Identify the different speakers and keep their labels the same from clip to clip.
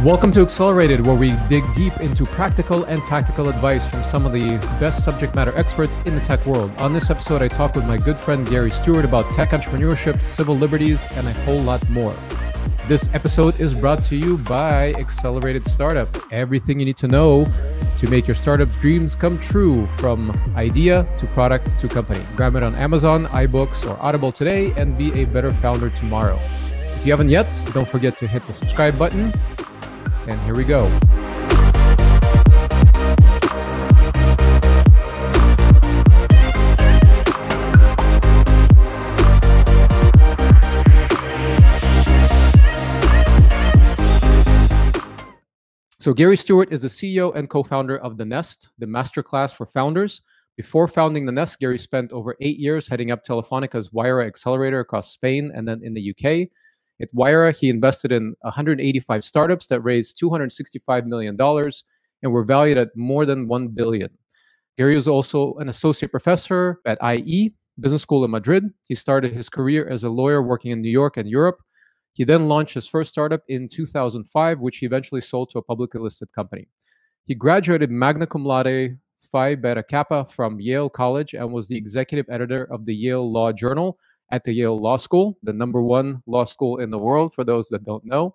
Speaker 1: Welcome to Accelerated, where we dig deep into practical and tactical advice from some of the best subject matter experts in the tech world. On this episode, I talk with my good friend Gary Stewart about tech entrepreneurship, civil liberties, and a whole lot more. This episode is brought to you by Accelerated Startup. Everything you need to know to make your startup dreams come true, from idea to product to company. Grab it on Amazon, iBooks, or Audible today and be a better founder tomorrow. If you haven't yet, don't forget to hit the subscribe button. And here we go. So Gary Stewart is the CEO and co-founder of The Nest, the Masterclass for founders. Before founding The Nest, Gary spent over 8 years heading up Telefonica's Wayra accelerator across Spain and then in the UK. At Wayra, he invested in 185 startups that raised $265 million and were valued at more than $1 billion. Gary was also an associate professor at IE, Business School in Madrid. He started his career as a lawyer working in New York and Europe. He then launched his first startup in 2005, which he eventually sold to a publicly listed company. He graduated magna cum laude Phi Beta Kappa from Yale College and was the executive editor of the Yale Law Journal at the Yale Law School, the #1 law school in the world, for those that don't know.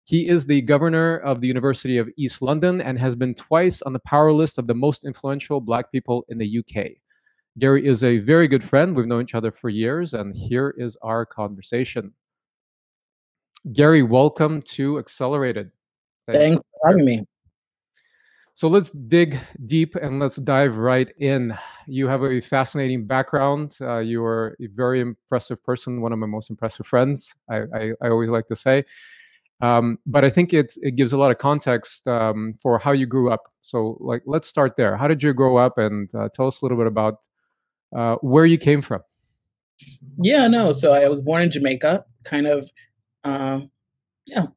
Speaker 1: He is the governor of the University of East London and has been twice on the power list of the most influential Black people in the UK. Gary is a very good friend. We've known each other for years, and here is our conversation. Gary, welcome to Accelerated.
Speaker 2: Thanks for having me.
Speaker 1: So let's dig deep and let's dive right in. You have a fascinating background. You are a very impressive person, one of my most impressive friends, I always like to say. But I think it gives a lot of context for how you grew up. So let's start there. How did you grow up, and tell us a little bit about where you came from?
Speaker 2: So I was born in Jamaica,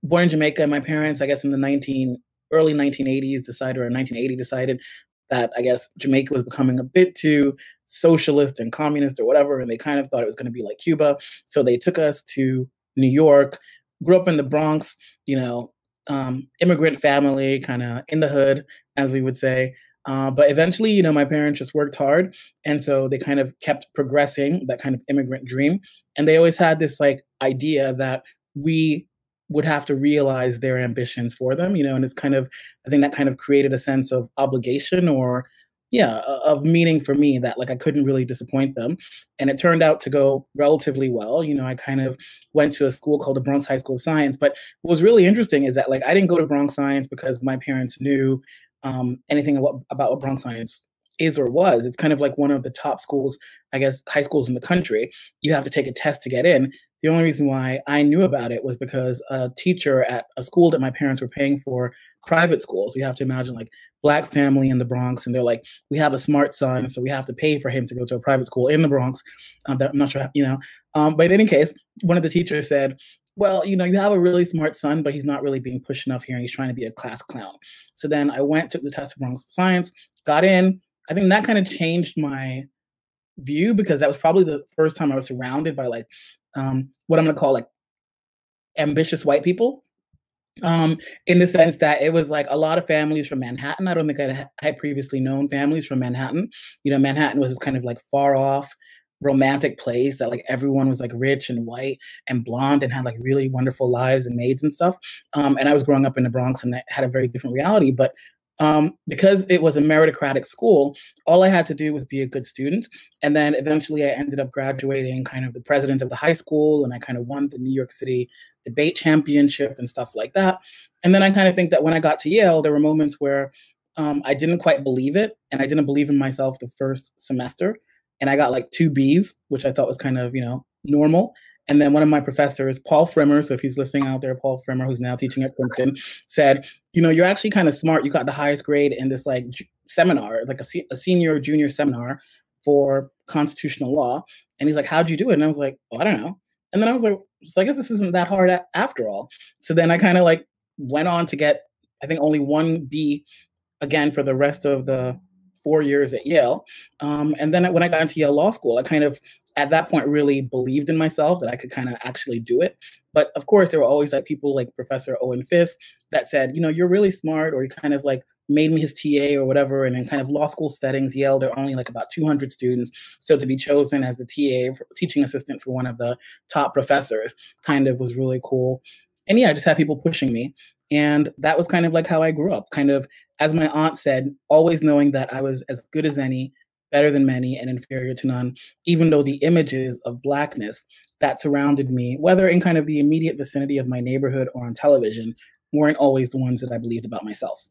Speaker 2: born in Jamaica. My parents, I guess in the early 1980s decided that I guess Jamaica was becoming a bit too socialist and communist or whatever, and they kind of thought it was going to be like Cuba. So they took us to New York, grew up in the Bronx, immigrant family, kind of in the hood, as we would say. But eventually, my parents just worked hard. And so they kind of kept progressing that kind of immigrant dream. And they always had this idea that we would have to realize their ambitions for them, and it's I think that kind of created a sense of obligation of meaning for me that I couldn't really disappoint them. And it turned out to go relatively well. I kind of went to a school called the Bronx High School of Science. But what was really interesting is that I didn't go to Bronx Science because my parents knew anything about what Bronx Science is or was. It's kind of one of the top schools, I guess, high schools in the country. You have to take a test to get in. The only reason why I knew about it was because a teacher at a school that my parents were paying for, private schools. You have to imagine Black family in the Bronx, and they're we have a smart son, so we have to pay for him to go to a private school in the Bronx. I'm not sure, but in any case, one of the teachers said, well, you have a really smart son, but he's not really being pushed enough here, and he's trying to be a class clown. So then I took the test of Bronx Science, got in. I think that kind of changed my view, because that was probably the first time I was surrounded by what I'm going to call ambitious white people, in the sense that it was a lot of families from Manhattan. I don't think I had previously known families from Manhattan. Manhattan was this kind of far off romantic place that everyone was rich and white and blonde and had really wonderful lives and maids and stuff. And I was growing up in the Bronx, and I had a very different reality. But because it was a meritocratic school, all I had to do was be a good student. And then eventually I ended up graduating kind of the president of the high school, and I kind of won the New York City debate championship and stuff like that. And then I kind of think that when I got to Yale, there were moments where I didn't quite believe it, and I didn't believe in myself the first semester. And I got 2 Bs, which I thought was kind of, normal. And then one of my professors, Paul Frimmer, so if he's listening out there, Paul Frimmer, who's now teaching at Princeton, said, you're actually kind of smart. You got the highest grade in this seminar, a senior or junior seminar for constitutional law. And he's like, how'd you do it? And I was like, oh, I don't know. And then I was like, so I guess this isn't that hard after all. So then I kind of went on to get, I think, only 1 B again for the rest of the 4 years at Yale. And then when I got into Yale Law School, at that point really believed in myself that I could kind of actually do it. But of course, there were always like people like Professor Owen Fisk that said, you know, you're really smart, or you kind of like made me his TA or whatever. And in kind of law school settings, Yale, there are only like about 200 students. So to be chosen as the TA, teaching assistant for one of the top professors kind of was really cool. And yeah, I just had people pushing me. And that was kind of like how I grew up, kind of, as my aunt said, always knowing that I was as good as any, better than many, and inferior to none, even though the images of Blackness that surrounded me, whether in kind of the immediate vicinity of my neighborhood or on television, weren't always the ones that I believed about myself.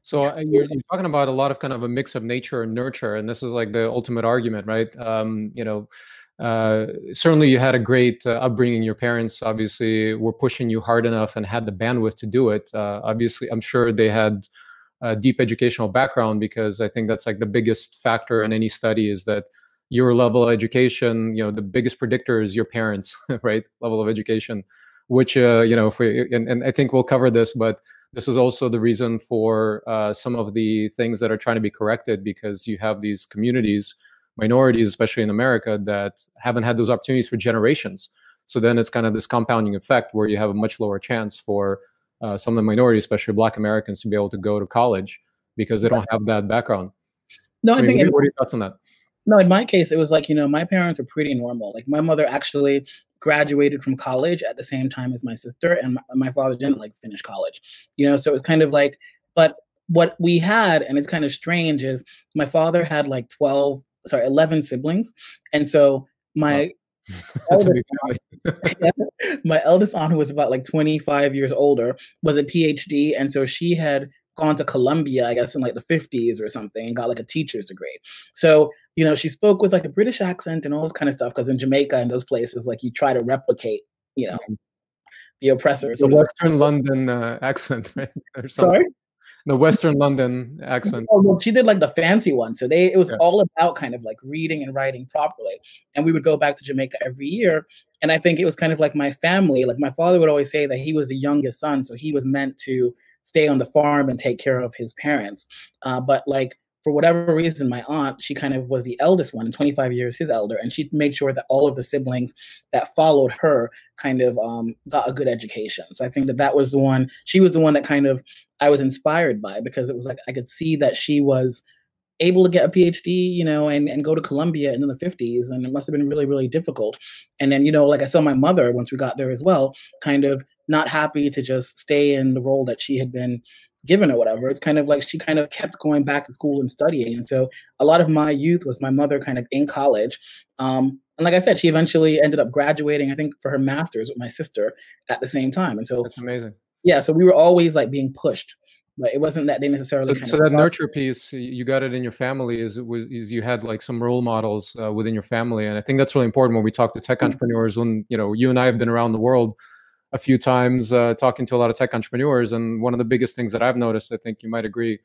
Speaker 1: So you're talking about a lot of kind of a mix of nature and nurture, and this is like the ultimate argument, right? Certainly you had a great upbringing. Your parents obviously were pushing you hard enough and had the bandwidth to do it. Obviously, I'm sure they had a deep educational background, because I think that's like the biggest factor in any study is that your level of education, the biggest predictor is your parents, right? Level of education, which, if we, and I think we'll cover this, but this is also the reason for some of the things that are trying to be corrected, because you have these communities, minorities, especially in America, that haven't had those opportunities for generations. So then it's kind of this compounding effect where you have a much lower chance for some of the minorities, especially Black Americans, to be able to go to college because they don't have that background.
Speaker 2: No, I think.
Speaker 1: What are your thoughts on that?
Speaker 2: No, in my case, it was like, my parents are pretty normal. Like my mother actually graduated from college at the same time as my sister, and my father didn't like finish college, so it was kind of like, but what we had, and it's kind of strange, is my father had like 11 siblings. And so my my eldest aunt, who was about like 25 years older, was a PhD. And so she had gone to Columbia, I guess, in like the 50s or something, and got like a teacher's degree. So, she spoke with like a British accent and all this kind of stuff, because in Jamaica and those places, like you try to replicate, the oppressor.
Speaker 1: The Western London accent, right?
Speaker 2: Sorry?
Speaker 1: The Western London accent.
Speaker 2: Oh, well, she did like the fancy one. So it was all about kind of like reading and writing properly. And we would go back to Jamaica every year. And I think it was kind of like my family. Like my father would always say that he was the youngest son, so he was meant to stay on the farm and take care of his parents. But like, for whatever reason, my aunt, she kind of was the eldest one, 25 years his elder, and she made sure that all of the siblings that followed her kind of got a good education. So I think that was the one, she was the one that kind of I was inspired by, because it was like I could see that she was able to get a PhD, and go to Columbia in the 50s, and it must have been really, really difficult. And then, like I saw my mother once we got there as well, kind of not happy to just stay in the role that she had been given or whatever. It's kind of like she kind of kept going back to school and studying. And so a lot of my youth was my mother kind of in college. And like I said, she eventually ended up graduating, I think, for her master's with my sister at the same time. And so
Speaker 1: that's amazing.
Speaker 2: Yeah, so we were always like being pushed, but it wasn't that they necessarily.
Speaker 1: So that nurture piece, you got it in your family. Is you had like some role models within your family, and I think that's really important when we talk to tech entrepreneurs. When you and I have been around the world a few times talking to a lot of tech entrepreneurs, and one of the biggest things that I've noticed, I think you might agree,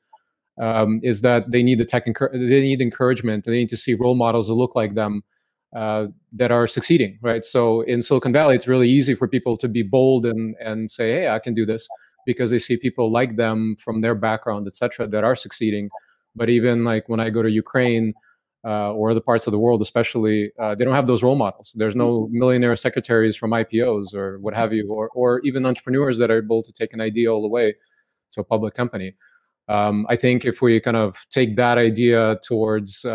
Speaker 1: is that they need they need encouragement. They need to see role models that look like them, that are succeeding, right? So in Silicon Valley, it's really easy for people to be bold and say, hey, I can do this, because they see people like them from their background, et cetera, that are succeeding. But even like when I go to Ukraine or other parts of the world, especially, they don't have those role models. There's no millionaire secretaries from IPOs or what have you, or even entrepreneurs that are able to take an idea all the way to a public company. I think if we kind of take that idea towards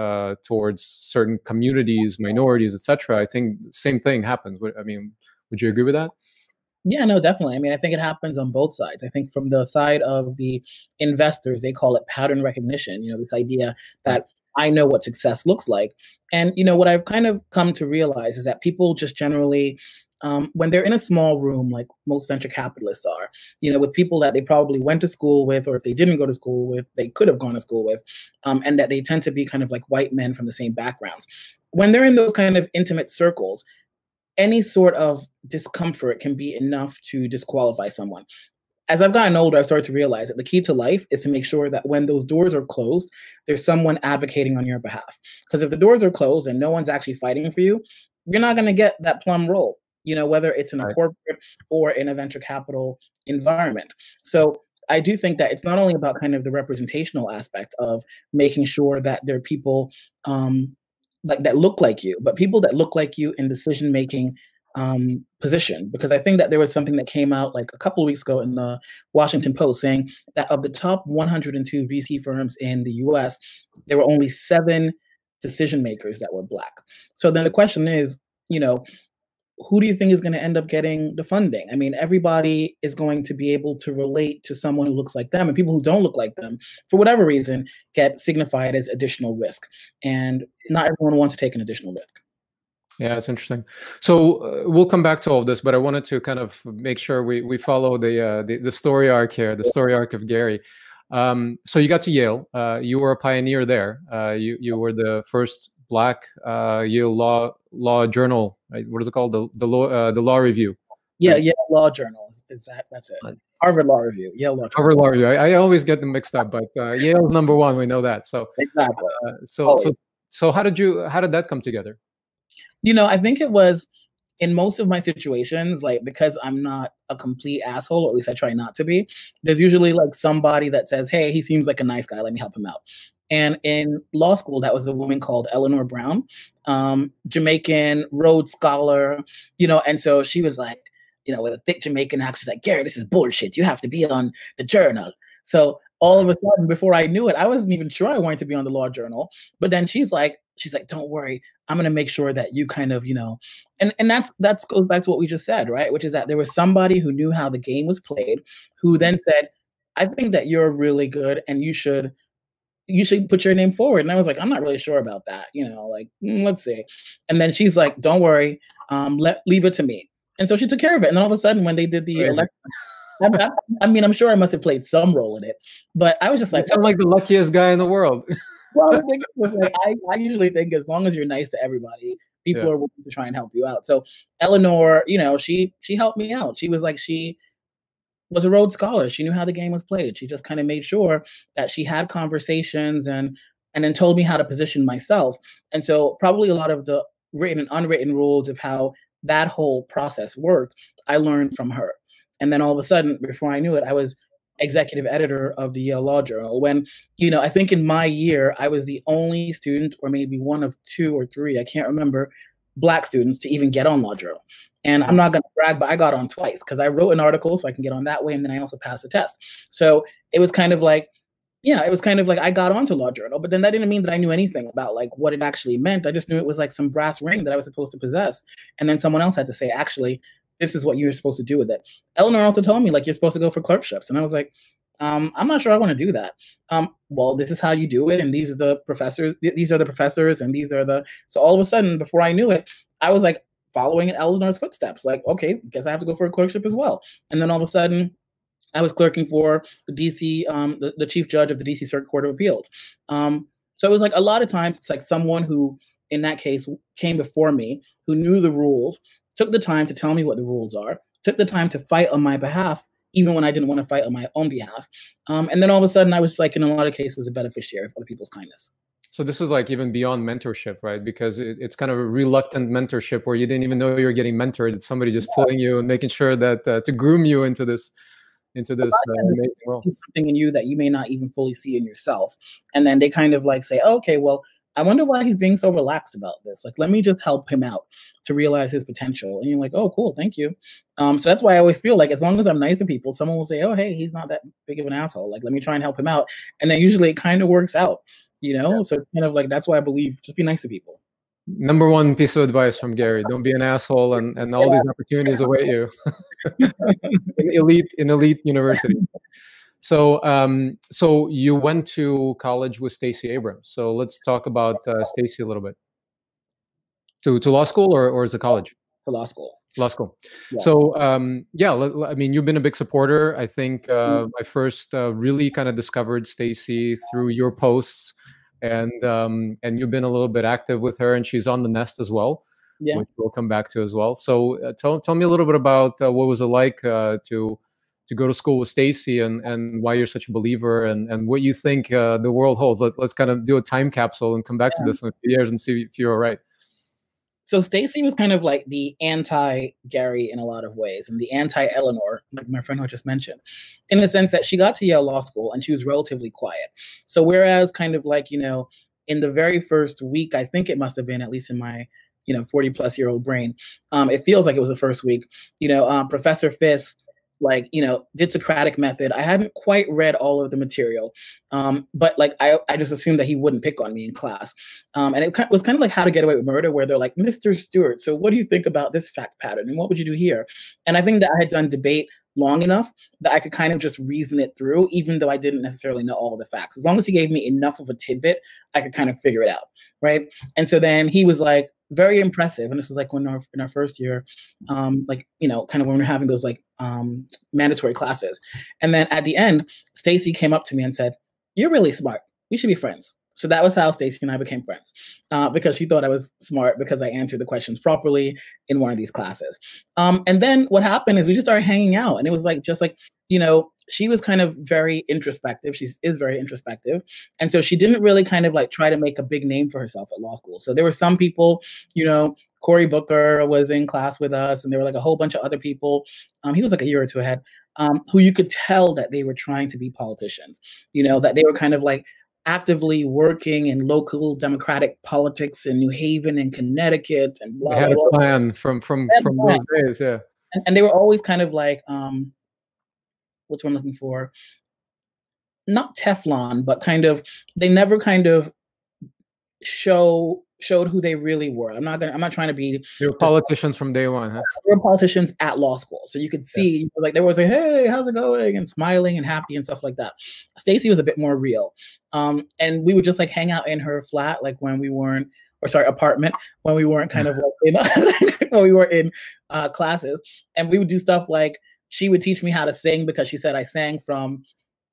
Speaker 1: certain communities, minorities, et cetera, I think the same thing happens. I mean, would you agree with that?
Speaker 2: Yeah, no, definitely. I mean, I think it happens on both sides. I think from the side of the investors, they call it pattern recognition, this idea that I know what success looks like. And, what I've kind of come to realize is that people just generally, when they're in a small room, like most venture capitalists are, with people that they probably went to school with, or if they didn't go to school with, they could have gone to school with, and that they tend to be kind of like white men from the same backgrounds. When they're in those kind of intimate circles, any sort of discomfort can be enough to disqualify someone. As I've gotten older, I've started to realize that the key to life is to make sure that when those doors are closed, there's someone advocating on your behalf. Because if the doors are closed and no one's actually fighting for you, you're not going to get that plum role, whether it's in a corporate or in a venture capital environment. So I do think that it's not only about kind of the representational aspect of making sure that there are people like that look like you, but people that look like you in decision making position. Because I think that there was something that came out like a couple of weeks ago in the Washington Post saying that of the top 102 VC firms in the US, there were only 7 decision makers that were Black. So then the question is, who do you think is going to end up getting the funding? I mean, everybody is going to be able to relate to someone who looks like them, and people who don't look like them, for whatever reason, get signified as additional risk. And not everyone wants to take an additional risk.
Speaker 1: Yeah, it's interesting. So we'll come back to all of this, but I wanted to kind of make sure we follow the story arc here, the story arc of Gary. So you got to Yale. You were a pioneer there. You were the first Black Yale Law Journal. Right? What is it called? The Law Review.
Speaker 2: Yeah, right? Yale Law Journal is that? That's it. Harvard Law Review. Yale Law Journal.
Speaker 1: Harvard Law Review. I always get them mixed up, but Yale's #1. We know that. So
Speaker 2: exactly.
Speaker 1: So how did that come together?
Speaker 2: I think it was in most of my situations, like, because I'm not a complete asshole, or at least I try not to be, there's usually like somebody that says, hey, he seems like a nice guy, let me help him out. And in law school, that was a woman called Eleanor Brown, Jamaican, Rhodes Scholar, and so she was like, with a thick Jamaican accent, she's like, Gary, this is bullshit. You have to be on the Journal. So all of a sudden, before I knew it, I wasn't even sure I wanted to be on the Law Journal. But then she's like, don't worry, I'm going to make sure that you kind of, and that's goes back to what we just said, right? Which is that there was somebody who knew how the game was played, who then said, I think that you're really good and you should put your name forward. And I was like, I'm not really sure about that, let's see. And then she's like, don't worry, leave it to me. And so she took care of it. And then all of a sudden, when they did the election, I mean, I'm sure I must have played some role in it, but I was just like,
Speaker 1: you sound like the luckiest guy in the world.
Speaker 2: Well, the thing was, like, I usually think as long as you're nice to everybody, people are willing to try and help you out. So Eleanor, she helped me out. She was like, she was a Rhodes Scholar. She knew how the game was played. She just kind of made sure that she had conversations and then told me how to position myself. And so probably a lot of the written and unwritten rules of how that whole process worked, I learned from her. And then all of a sudden, before I knew it, I was executive editor of the Yale Law Journal. When, I think in my year, I was the only student, or maybe one of 2 or 3, I can't remember, Black students to even get on Law Journal. And I'm not going to brag, but I got on twice because I wrote an article so I can get on that way. And then I also passed the test. So it was kind of like, I got onto Law Journal, but then that didn't mean that I knew anything about like what it actually meant. I just knew it was like some brass ring that I was supposed to possess. And then someone else had to say, actually, this is what you're supposed to do with it. Eleanor also told me, like, you're supposed to go for clerkships. And I was like, I'm not sure I want to do that. Well, this is how you do it. And these are the professors. And these are the, so all of a sudden, before I knew it, I was like following in Eleanor's footsteps. Like, okay, guess I have to go for a clerkship as well. And then all of a sudden, I was clerking for the DC, the chief judge of the DC Circuit Court of Appeals. So it was like a lot of times it's like someone who, in that case, came before me, who knew the rules, took the time to tell me what the rules are, took the time to fight on my behalf, even when I didn't want to fight on my own behalf. And then all of a sudden, I was like, in a lot of cases, a beneficiary of other people's kindness.
Speaker 1: So this is like even beyond mentorship, right? Because it's kind of a reluctant mentorship where you didn't even know you're getting mentored. It's somebody just pulling you and making sure that to groom you into this amazing role.
Speaker 2: Something in you that you may not even fully see in yourself. And then they kind of like say, oh, okay, well, I wonder why he's being so relaxed about this. Like, let me just help him out to realize his potential. And you're like, oh, cool, thank you. So that's why I always feel like as long as I'm nice to people, someone will say, oh, hey, he's not that big of an asshole. Like, let me try and help him out. And then usually it kind of works out, Yeah. So it's kind of like, that's why I believe just be nice to people.
Speaker 1: #1 piece of advice from Gary: don't be an asshole, and all these opportunities await you. in elite university. So so you went to college with Stacey Abrams. So let's talk about Stacey a little bit. To law school or is it college?
Speaker 2: To law school.
Speaker 1: Law school.
Speaker 2: Yeah.
Speaker 1: So I mean, you've been a big supporter. I think I first really kind of discovered Stacey through your posts, and you've been a little bit active with her, and she's on the Nest as well, which we'll come back to as well. So tell me a little bit about what was it like to go to school with Stacey, and why you're such a believer, and what you think the world holds. Let's kind of do a time capsule and come back to this in a few years and see if you're all right.
Speaker 2: So Stacey was kind of like the anti-Gary in a lot of ways, and the anti-Eleanor, like my friend who I just mentioned, in the sense that she got to Yale Law School and she was relatively quiet. So whereas kind of like, in the very first week, I think it must have been, at least in my 40-plus-year-old brain, it feels like it was the first week. Professor Fisk, like, did Socratic method. I hadn't quite read all of the material, but like I just assumed that he wouldn't pick on me in class. And it was kind of like How to Get Away with Murder, where they're like, Mr. Stewart, so what do you think about this fact pattern? And what would you do here? And I think that I had done debate long enough that I could kind of just reason it through, even though I didn't necessarily know all of the facts. As long as he gave me enough of a tidbit, I could kind of figure it out, right? And so then he was like, very impressive. And this was like when in our first year, kind of when we were having those like mandatory classes. And then at the end, Stacey came up to me and said, "You're really smart. We should be friends." So that was how Stacey and I became friends, because she thought I was smart because I answered the questions properly in one of these classes. And then what happened is we just started hanging out, and it was like, just like, she was kind of very introspective. She is very introspective. And so she didn't really kind of like try to make a big name for herself at law school. So there were some people, Cory Booker was in class with us, and there were like a whole bunch of other people. He was like a year or two ahead, who you could tell that they were trying to be politicians, that they were kind of like actively working in local democratic politics in New Haven and Connecticut and blah,
Speaker 1: they had
Speaker 2: blah,
Speaker 1: a plan from those days, yeah.
Speaker 2: And they were always kind of like, what's what I'm looking for? Not Teflon, but kind of, they never kind of showed who they really were. I'm not trying to be.
Speaker 1: They were politicians from day one, huh?
Speaker 2: They were politicians at law school. So you could see, like, they were like, "Hey, how's it going?" and smiling and happy and stuff like that. Stacey was a bit more real. And we would just like hang out in her flat, like when we weren't, apartment, when we weren't kind of like when we were in classes. And we would do stuff like, she would teach me how to sing because she said I sang from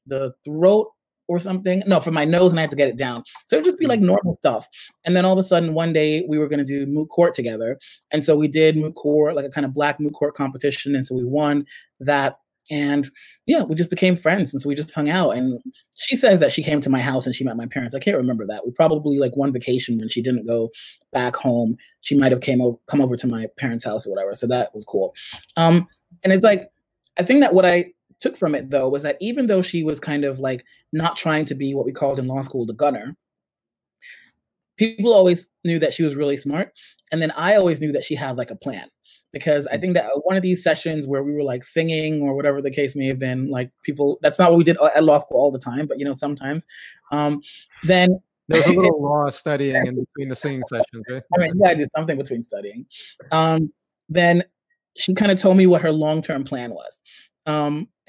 Speaker 2: the throat or something. No, from my nose, and I had to get it down. So it would just be like normal stuff. And then all of a sudden, one day we were going to do moot court together. And so we did moot court, like a kind of Black moot court competition. And so we won that. And yeah, we just became friends. And so we just hung out. And she says that she came to my house and she met my parents. I can't remember that. We probably, like, one vacation when she didn't go back home, she might have come over to my parents' house or whatever. So that was cool. And it's like, I think that what I took from it, though, was that even though she was kind of like not trying to be what we called in law school the gunner, people always knew that she was really smart. And then I always knew that she had like a plan, because I think that one of these sessions where we were like singing or whatever the case may have been, like, people, that's not what we did at law school all the time, but sometimes, then
Speaker 1: there was a little law studying in between the singing sessions, right?
Speaker 2: I mean, yeah, I did something between studying. Then she kind of told me what her long-term plan was.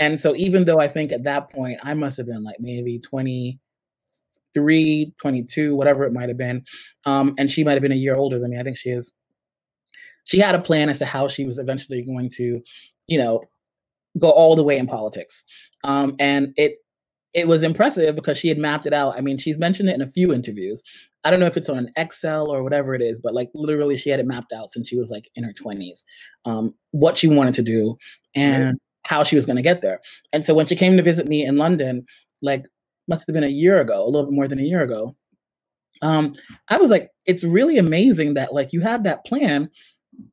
Speaker 2: And so even though I think at that point I must have been like maybe 23, 22, whatever it might have been, and she might have been a year older than me. I think she is. She had a plan as to how she was eventually going to, go all the way in politics. And it was impressive because she had mapped it out. I mean, she's mentioned it in a few interviews. I don't know if it's on an Excel or whatever it is, but like literally she had it mapped out since she was like in her 20s, what she wanted to do and how she was going to get there. And so when she came to visit me in London, like, must have been a year ago, a little bit more than a year ago, I was like, it's really amazing that like you had that plan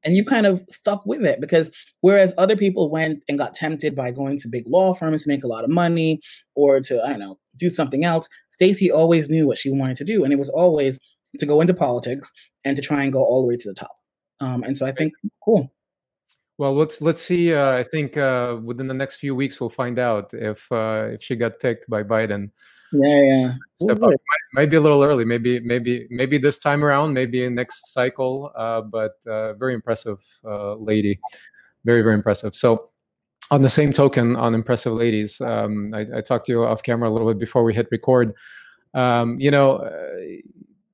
Speaker 2: and you kind of stuck with it, because whereas other people went and got tempted by going to big law firms to make a lot of money or to, I don't know, do something else, Stacey always knew what she wanted to do. And it was always to go into politics and to try and go all the way to the top. And so I think, cool.
Speaker 1: Well, let's see. I think within the next few weeks we'll find out if she got picked by Biden.
Speaker 2: Yeah.
Speaker 1: Step up. Might be a little early. Maybe this time around. Maybe in next cycle. But very impressive lady. Very, very impressive. So, on the same token, on impressive ladies, I talked to you off camera a little bit before we hit record.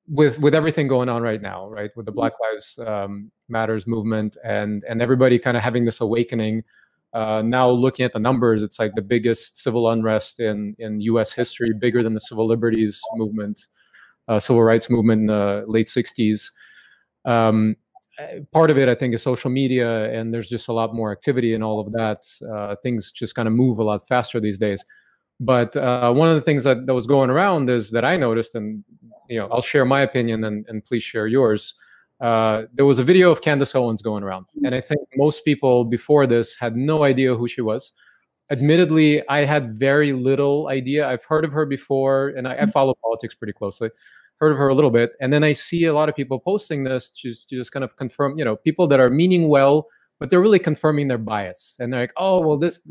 Speaker 1: With everything going on right now, right, with the Black Lives Matters movement and everybody kind of having this awakening, now looking at the numbers, it's like the biggest civil unrest in U.S. history, bigger than the civil liberties movement, civil rights movement in the late 60s. Part of it, I think, is social media, and there's just a lot more activity and all of that. Things just kind of move a lot faster these days. But one of the things that was going around is that I noticed, and I'll share my opinion and please share yours. There was a video of Candace Owens going around. And I think most people before this had no idea who she was. Admittedly, I had very little idea. I've heard of her before, and I follow politics pretty closely. heard of her a little bit. And then I see a lot of people posting this to just kind of confirm, people that are meaning well, but they're really confirming their bias. And they're like, oh, well, this,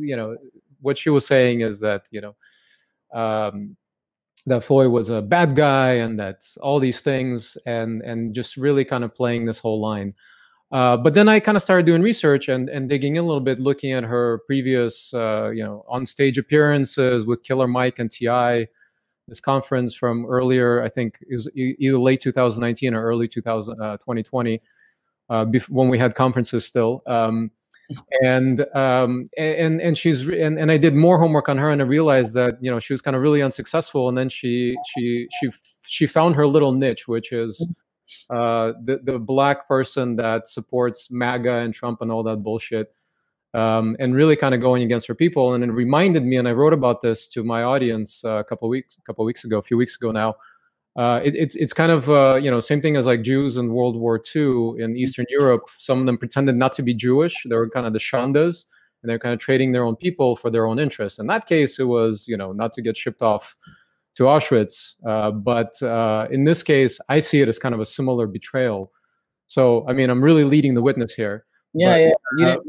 Speaker 1: what she was saying is that, that Floyd was a bad guy and that's all these things, and just really kind of playing this whole line. But then I kind of started doing research and digging in a little bit, looking at her previous, on stage appearances with Killer Mike and T.I., this conference from earlier, I think is either late 2019 or early 2020, when we had conferences still. And she's and I did more homework on her, and I realized that she was kind of really unsuccessful. And then she found her little niche, which is the Black person that supports MAGA and Trump and all that bullshit, and really kind of going against her people. And it reminded me, and I wrote about this to my audience a few weeks ago now. It's kind of same thing as like Jews in World War II in Eastern Europe. Some of them pretended not to be Jewish. They were kind of the Shandas, and they're kind of trading their own people for their own interests. In that case, it was not to get shipped off to Auschwitz. But in this case, I see it as kind of a similar betrayal. So I mean, I'm really leading the witness here.
Speaker 2: Yeah, you didn't.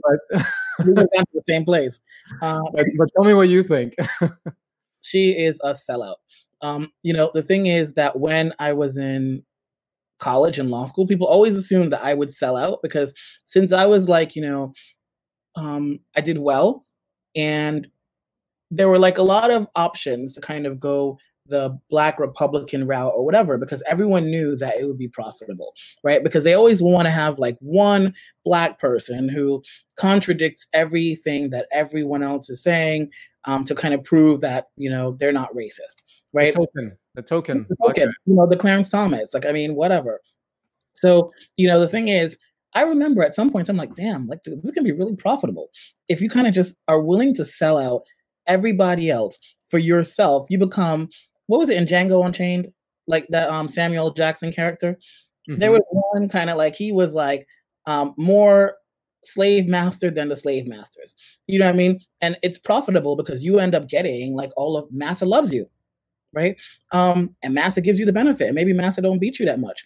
Speaker 2: We went down to the same place.
Speaker 1: But tell me what you think.
Speaker 2: She is a sellout. The thing is that when I was in college and law school, people always assumed that I would sell out because since I was like, I did well, and there were like a lot of options to kind of go the Black Republican route or whatever, because everyone knew that it would be profitable, right? Because they always want to have like one Black person who contradicts everything that everyone else is saying, to kind of prove that, they're not racist. Right.
Speaker 1: The token.
Speaker 2: Okay. The Clarence Thomas, like, I mean, whatever. So, the thing is, I remember at some points, I'm like, damn, like this is going to be really profitable. If you kind of just are willing to sell out everybody else for yourself, you become, what was it in Django Unchained? Like that Samuel Jackson character. Mm-hmm. There was one kind of like, he was like more slave master than the slave masters. You know what I mean? And it's profitable because you end up getting like all of Massa loves you. Right. And Massa gives you the benefit, and maybe Massa don't beat you that much.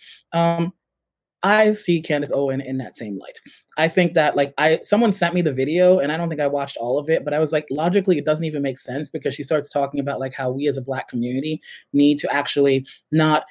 Speaker 2: I see Candace Owens in that same light. I think that like someone sent me the video, and I don't think I watched all of it, but I was like, logically, it doesn't even make sense because she starts talking about like how we as a Black community need to actually not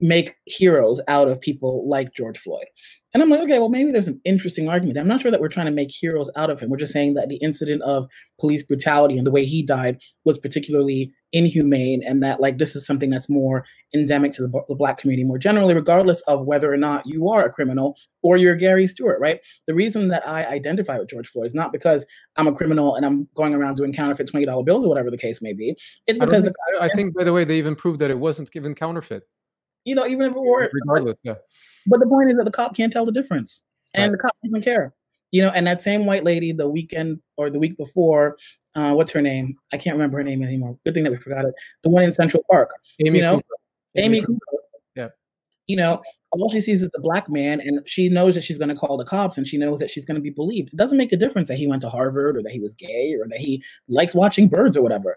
Speaker 2: make heroes out of people like George Floyd. And I'm like, okay, well, maybe there's an interesting argument. I'm not sure that we're trying to make heroes out of him. We're just saying that the incident of police brutality and the way he died was particularly inhumane, and that like this is something that's more endemic to the Black community more generally, regardless of whether or not you are a criminal or you're Gary Stewart, right? The reason that I identify with George Floyd is not because I'm a criminal and I'm going around doing counterfeit $20 bills or whatever the case may be. It's because
Speaker 1: I think, by the way, they even proved that it wasn't even counterfeit.
Speaker 2: Even if it were,
Speaker 1: regardless, yeah.
Speaker 2: But the point is that the cop can't tell the difference, and the cop doesn't care. And that same white lady the weekend or the week before, what's her name? I can't remember her name anymore. Good thing that we forgot it. The one in Central Park. Amy Cooper. Yeah. All she sees is a Black man, and she knows that she's going to call the cops, and she knows that she's going to be believed. It doesn't make a difference that he went to Harvard or that he was gay or that he likes watching birds or whatever.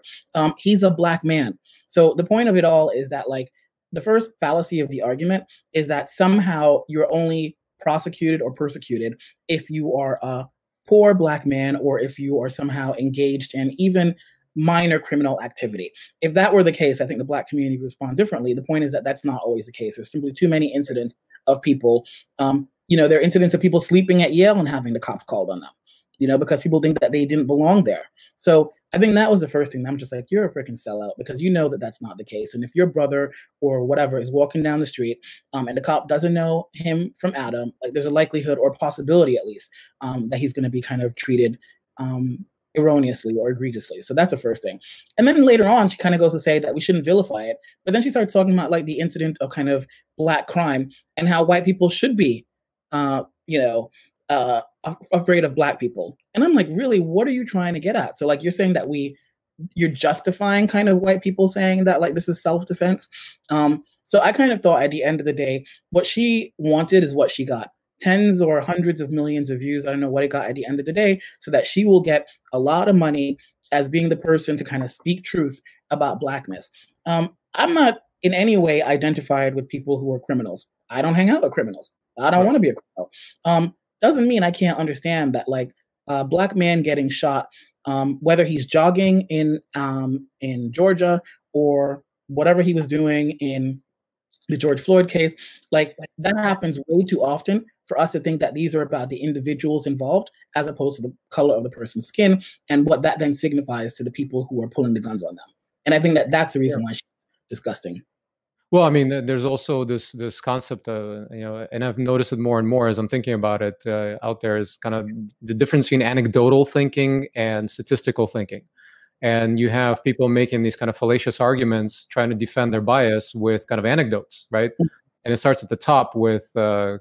Speaker 2: He's a Black man. So the point of it all is that like, the first fallacy of the argument is that somehow you're only prosecuted or persecuted if you are a poor Black man or if you are somehow engaged in even minor criminal activity. If that were the case, I think the Black community would respond differently. The point is that that's not always the case. There's simply too many incidents of people, there are incidents of people sleeping at Yale and having the cops called on them, because people think that they didn't belong there. So I think that was the first thing. I'm just like, you're a freaking sellout because you know that that's not the case. And if your brother or whatever is walking down the street and the cop doesn't know him from Adam, like there's a likelihood or possibility at least that he's going to be kind of treated erroneously or egregiously. So that's the first thing. And then later on, she kind of goes to say that we shouldn't vilify it. But then she starts talking about like the incident of kind of Black crime and how white people should be, afraid of Black people. And I'm like, really, what are you trying to get at? So like, you're saying that you're justifying kind of white people saying that like this is self-defense. So I kind of thought at the end of the day, what she wanted is what she got. Tens or hundreds of millions of views. I don't know what it got at the end of the day, so that she will get a lot of money as being the person to kind of speak truth about Blackness. I'm not in any way identified with people who are criminals. I don't hang out with criminals. I don't want to be a criminal. Doesn't mean I can't understand that, like, a black man getting shot, whether he's jogging in Georgia or whatever he was doing in the George Floyd case, like, that happens way too often for us to think that these are about the individuals involved as opposed to the color of the person's skin and what that then signifies to the people who are pulling the guns on them. And I think that that's the reason why she's disgusting.
Speaker 1: Well, I mean, there's also this concept of, and I've noticed it more and more as I'm thinking about it out there, is kind of the difference between anecdotal thinking and statistical thinking. And you have people making these kind of fallacious arguments, trying to defend their bias with kind of anecdotes, right? And it starts at the top with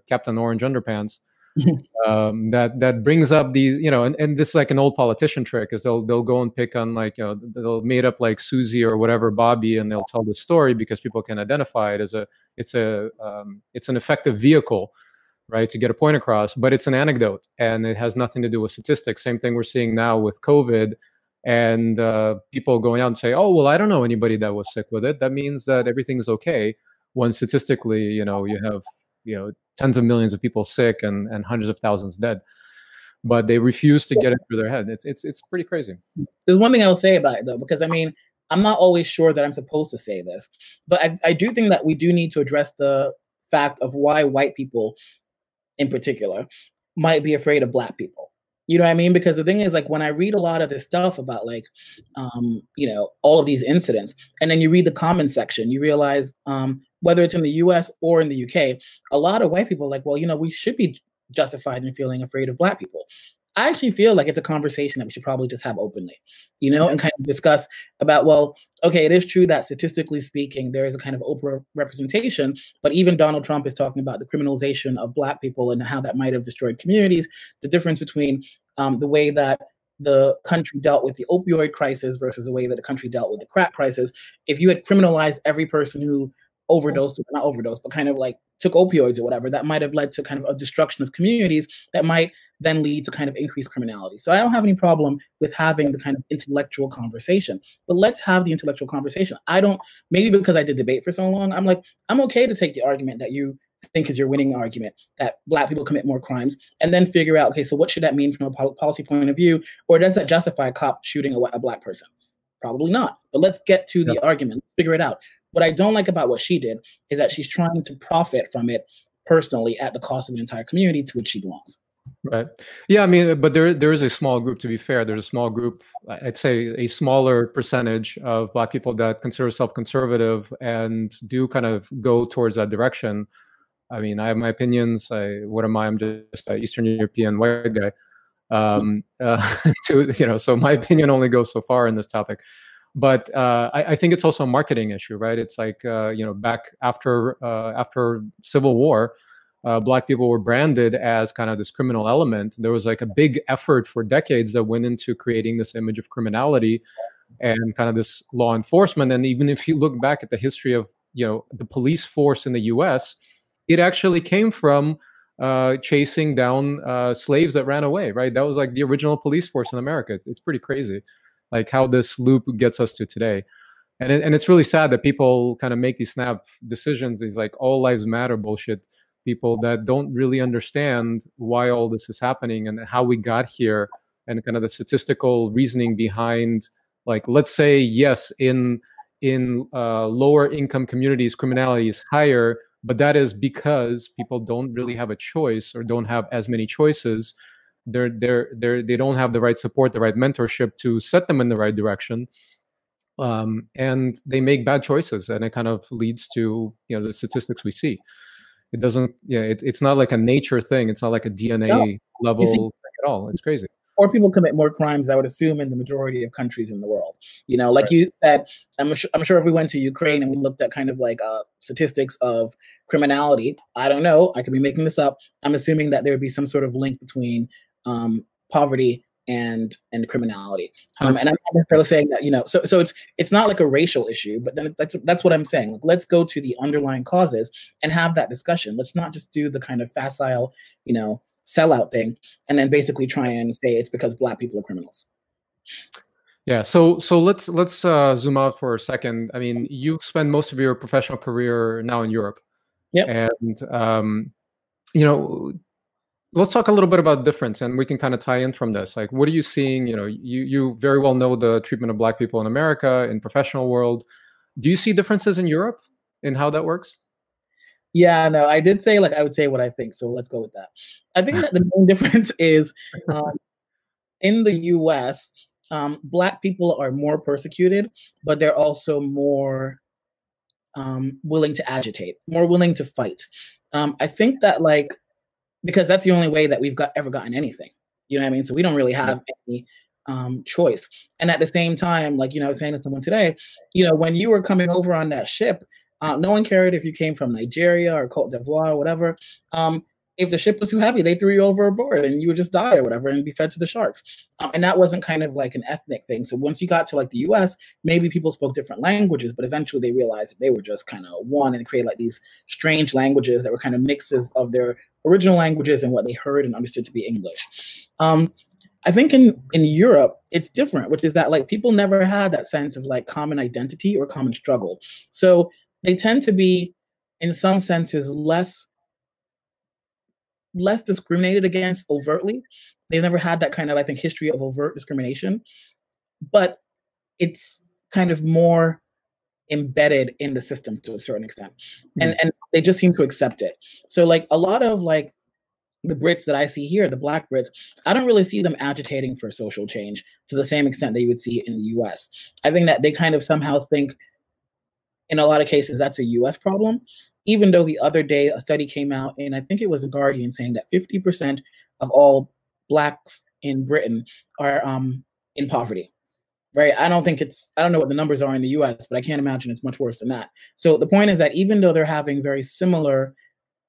Speaker 1: Captain Orange Underpants. That brings up these, and this is like an old politician trick, is they'll go and pick on, like, they'll made up like Susie or whatever Bobby, and they'll tell the story because people can identify it as it's an effective vehicle, right, to get a point across, but it's an anecdote and it has nothing to do with statistics. Same thing we're seeing now with COVID, and people going out and say, oh, well, I don't know anybody that was sick with it. That means that everything's okay, when statistically, you have tens of millions of people sick and hundreds of thousands dead, but they refuse to get it through their head. It's pretty crazy.
Speaker 2: There's one thing I'll say about it, though, because I mean, I'm not always sure that I'm supposed to say this, but I do think that we do need to address the fact of why white people in particular might be afraid of black people. You know what I mean? Because the thing is, like, when I read a lot of this stuff about, like, all of these incidents, and then you read the comment section, you realize, whether it's in the US or in the UK, a lot of white people are like, well, we should be justified in feeling afraid of black people. I actually feel like it's a conversation that we should probably just have openly, and kind of discuss about, well, okay, it is true that statistically speaking, there is a kind of over-representation, but even Donald Trump is talking about the criminalization of black people and how that might have destroyed communities, the difference between the way that the country dealt with the opioid crisis versus the way that the country dealt with the crack crisis. If you had criminalized every person who overdosed, or not overdosed, but kind of like took opioids or whatever, that might have led to kind of a destruction of communities that might then lead to kind of increased criminality. So I don't have any problem with having the kind of intellectual conversation, but let's have the intellectual conversation. Maybe because I did debate for so long, I'm like, I'm okay to take the argument that you think is your winning argument, that black people commit more crimes, and then figure out, okay, so what should that mean from a policy point of view? Or does that justify a cop shooting a black person? Probably not. But let's get to the argument, figure it out. What I don't like about what she did is that she's trying to profit from it personally at the cost of an entire community to which she belongs.
Speaker 1: Right. Yeah, I mean, but there is a small group, to be fair. There's a small group, I'd say a smaller percentage of black people that consider themselves conservative and do kind of go towards that direction. I mean, I have my opinions. What am I? I'm just an Eastern European white guy. So my opinion only goes so far in this topic. But I think it's also a marketing issue, right? It's like, back after Civil War, black people were branded as kind of this criminal element. There was like a big effort for decades that went into creating this image of criminality and kind of this law enforcement. And even if you look back at the history of, the police force in the US, it actually came from chasing down slaves that ran away, right? That was like the original police force in America. It's pretty crazy, like how this loop gets us to today. And it's really sad that people kind of make these snap decisions, these like all lives matter bullshit, people that don't really understand why all this is happening and how we got here, and kind of the statistical reasoning behind, like, let's say, yes, in lower income communities, criminality is higher, but that is because people don't really have a choice or don't have as many choices. They don't have the right support, the right mentorship to set them in the right direction. And they make bad choices, and it kind of leads to, the statistics we see. It doesn't, it's not like a nature thing. It's not like a DNA level thing at all. It's crazy.
Speaker 2: Or people commit more crimes, I would assume, in the majority of countries in the world. Like you said, I'm sure if we went to Ukraine and we looked at kind of like statistics of criminality, I don't know, I could be making this up. I'm assuming that there would be some sort of link between poverty and criminality. And I'm not necessarily saying that, so it's not like a racial issue, but then that's what I'm saying. Like, let's go to the underlying causes and have that discussion. Let's not just do the kind of facile, sellout thing and then basically try and say it's because black people are criminals.
Speaker 1: Yeah. So let's zoom out for a second. I mean, you spend most of your professional career now in Europe,
Speaker 2: Yep.
Speaker 1: and you know, let's talk a little bit about difference, and we can kind of tie in from this. Like, what are you seeing? You know, you very well know the treatment of Black people in America, in professional world. Do you see differences in Europe in how that works?
Speaker 2: Yeah, no, I did say like I would say what I think, so let's go with that. I think that the main difference is um, in the U.S., Black people are more persecuted, but they're also more willing to agitate, more willing to fight. I think that like because that's the only way that we've ever gotten anything. You know what I mean? So we don't really
Speaker 1: Yeah.
Speaker 2: have any choice. And at the same time, like, I was saying to someone today, when you were coming over on that ship, no one cared if you came from Nigeria or Cote d'Ivoire or whatever. If the ship was too heavy, they threw you overboard and you would just die or whatever and be fed to the sharks. And that wasn't kind of like an ethnic thing. So once you got to like the US, maybe people spoke different languages, but eventually they realized that they were just kind of one and create like these strange languages that were kind of mixes of their original languages and what they heard and understood to be English. I think in Europe it's different, which is that like people never had that sense of like common identity or common struggle. So they tend to be, in some senses, less discriminated against overtly. They've never had that kind of, I think, history of overt discrimination, but it's kind of more embedded in the system to a certain extent. And they just seem to accept it. So like a lot of like the Brits that I see here, the Black Brits, I don't really see them agitating for social change to the same extent that you would see in the US. I think that they kind of somehow think in a lot of cases that's a US problem, even though the other day a study came out, and I think it was The Guardian, saying that 50% of all Blacks in Britain are in poverty. Right. I don't know what the numbers are in the US, but I can't imagine it's much worse than that. So the point is that even though they're having very similar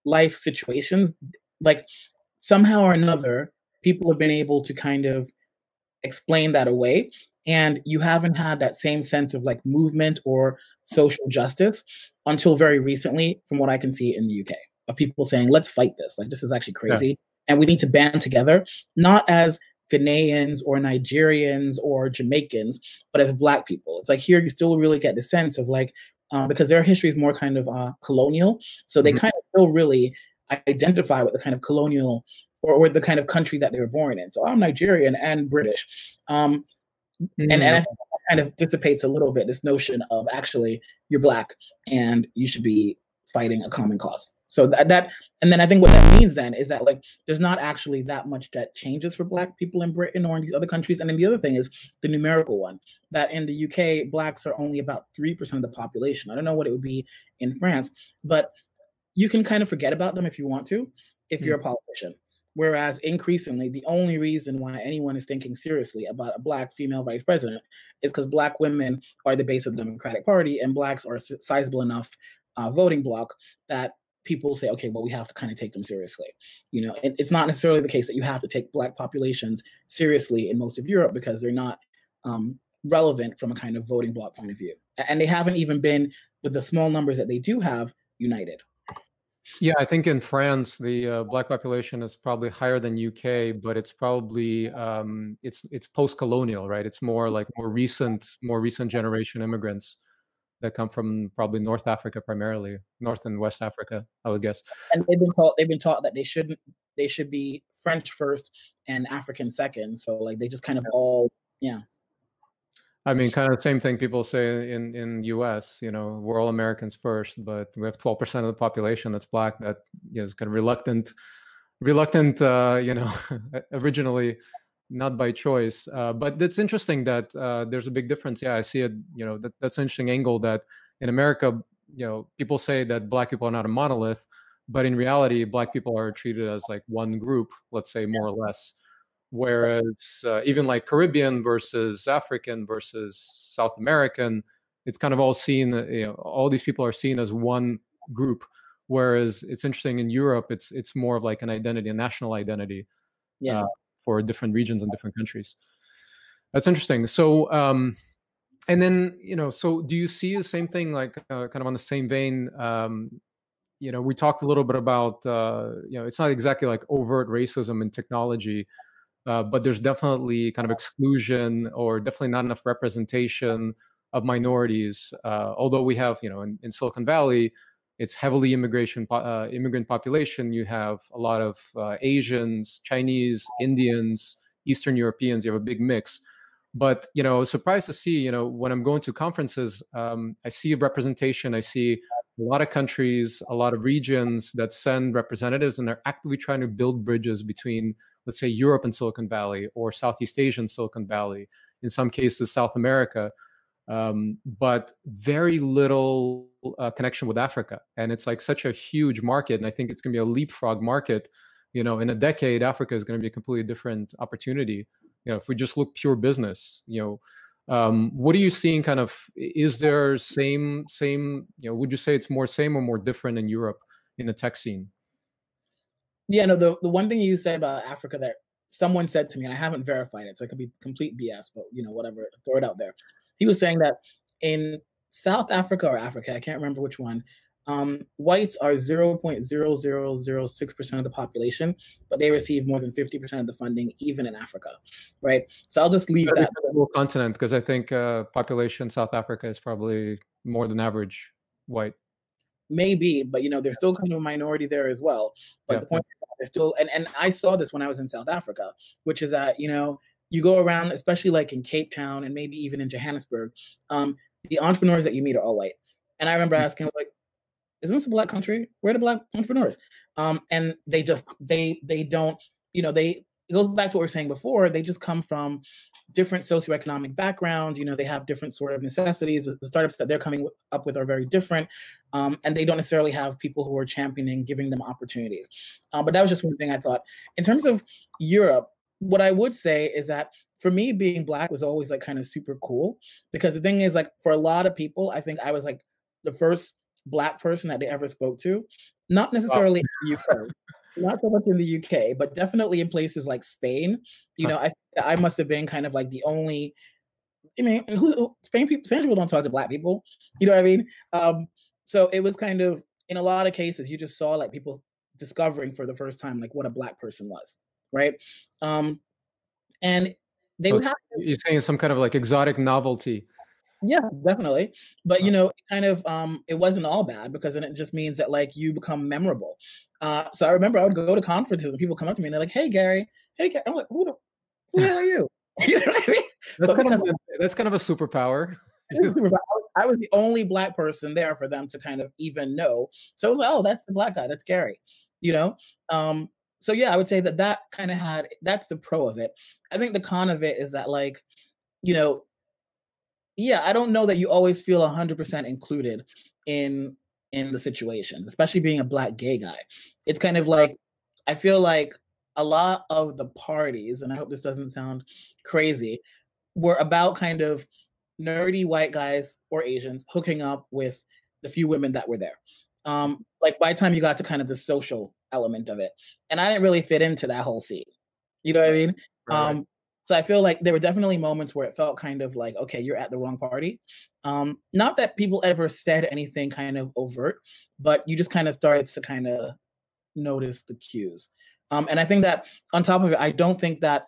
Speaker 2: life situations, like somehow or another, people have been able to kind of explain that away. And you haven't had that same sense of like movement or social justice until very recently, from what I can see in the UK, of people saying, let's fight this. Like, this is actually
Speaker 1: Yeah.
Speaker 2: crazy. And we need to band together, not as Ghanaians or Nigerians or Jamaicans, but as Black people. It's like here you still really get the sense of like, because their history is more kind of colonial. So they kind of still really identify with the kind of colonial or the kind of country that they were born in. So I'm Nigerian and British. And I think that kind of dissipates a little bit this notion of actually you're Black and you should be fighting a common cause. So that and then I think what that means then is that like there's not actually that much that changes for Black people in Britain or in these other countries. And then the other thing is the numerical one, that in the UK, Blacks are only about 3% of the population. I don't know what it would be in France, but you can kind of forget about them if you want to, if you're a politician. Whereas increasingly, the only reason why anyone is thinking seriously about a Black female vice president is because Black women are the base of the Democratic Party and Blacks are a sizable enough voting bloc that people say, okay, well, we have to kind of take them seriously. It's not necessarily the case that you have to take Black populations seriously in most of Europe because they're not relevant from a kind of voting bloc point of view. And they haven't even been, with the small numbers that they do have, united.
Speaker 1: Yeah, I think in France the Black population is probably higher than UK, but it's probably it's post-colonial, right? It's more like more recent generation immigrants that come from probably North Africa primarily, North and West Africa, I would guess.
Speaker 2: And they've been taught that they should be French first and African second. So like they just kind of all yeah.
Speaker 1: I mean, kind of the same thing people say in US. We're all Americans first, but we have 12% of the population that's Black that is kind of reluctant. Originally not by choice. But it's interesting that there's a big difference. Yeah, I see it. That's an interesting angle that in America, people say that Black people are not a monolith, but in reality, Black people are treated as like one group, let's say more or less. Whereas even like Caribbean versus African versus South American, it's kind of all seen, all these people are seen as one group. Whereas it's interesting in Europe, it's more of like an identity, a national identity for different regions and different countries. That's interesting. So, and then, so do you see the same thing, like kind of on the same vein? We talked a little bit about, it's not exactly like overt racism in technology, but there's definitely kind of exclusion or definitely not enough representation of minorities. Although we have, in Silicon Valley, it's heavily immigrant population. You have a lot of Asians, Chinese, Indians, Eastern Europeans. You have a big mix. But, I was surprised to see, when I'm going to conferences, I see representation. I see a lot of countries, a lot of regions that send representatives, and they're actively trying to build bridges between, let's say, Europe and Silicon Valley, or Southeast Asia and Silicon Valley, in some cases, South America, but very little connection with Africa. And it's like such a huge market. And I think it's going to be a leapfrog market. In a decade, Africa is going to be a completely different opportunity. If we just look pure business, what are you seeing kind of, is there same, would you say it's more same or more different in Europe in the tech scene?
Speaker 2: Yeah, no, the one thing you said about Africa that someone said to me, and I haven't verified it, so it could be complete BS, but whatever, throw it out there. He was saying that in South Africa or Africa, I can't remember which one, whites are 0.0006% of the population, but they receive more than 50% of the funding, even in Africa, right? So I'll just leave that.
Speaker 1: The whole continent, because I think population South Africa is probably more than average white.
Speaker 2: Maybe, but there's still kind of a minority there as well. But the point is that there's still, and I saw this when I was in South Africa, which is that, you go around, especially like in Cape Town and maybe even in Johannesburg, the entrepreneurs that you meet are all white. And I remember asking, like, isn't this a black country? Where are the black entrepreneurs? And they just, they don't, it goes back to what we were saying before. They just come from different socioeconomic backgrounds. They have different sort of necessities. The startups that they're coming up with are very different. And they don't necessarily have people who are championing, giving them opportunities. But that was just one thing I thought. In terms of Europe, what I would say is that for me, being black was always like kind of super cool, because the thing is, like, for a lot of people, I think I was like the first black person that they ever spoke to, not necessarily in the UK, not so much in the UK, but definitely in places like Spain. I must have been kind of like the only, Spanish people don't talk to black people, you know what I mean? So it was kind of, in a lot of cases, you just saw like people discovering for the first time, like, what a black person was, right? And they would have to,
Speaker 1: you're saying some kind of like exotic novelty.
Speaker 2: Yeah, definitely. But, kind of, it wasn't all bad, because then it just means that, like, you become memorable. So I remember I would go to conferences and people come up to me and they're like, hey, Gary. I'm like, who the hell are you? You know what I mean?
Speaker 1: That's kind of a superpower.
Speaker 2: I was the only black person there for them to kind of even know. So it was like, oh, that's the black guy. That's Gary, So yeah, I would say that kind of that's the pro of it. I think the con of it is that, like, I don't know that you always feel 100% included in the situations, especially being a black gay guy. It's kind of like, I feel like a lot of the parties, and I hope this doesn't sound crazy, were about kind of nerdy white guys or Asians hooking up with the few women that were there. Like, by the time you got to kind of the social element of it, and I didn't really fit into that whole scene. You know what I mean? Right. So I feel like there were definitely moments where it felt kind of like, okay, you're at the wrong party. Not that people ever said anything kind of overt, but you just kind of started to kind of notice the cues. And I think that on top of it, I don't think that,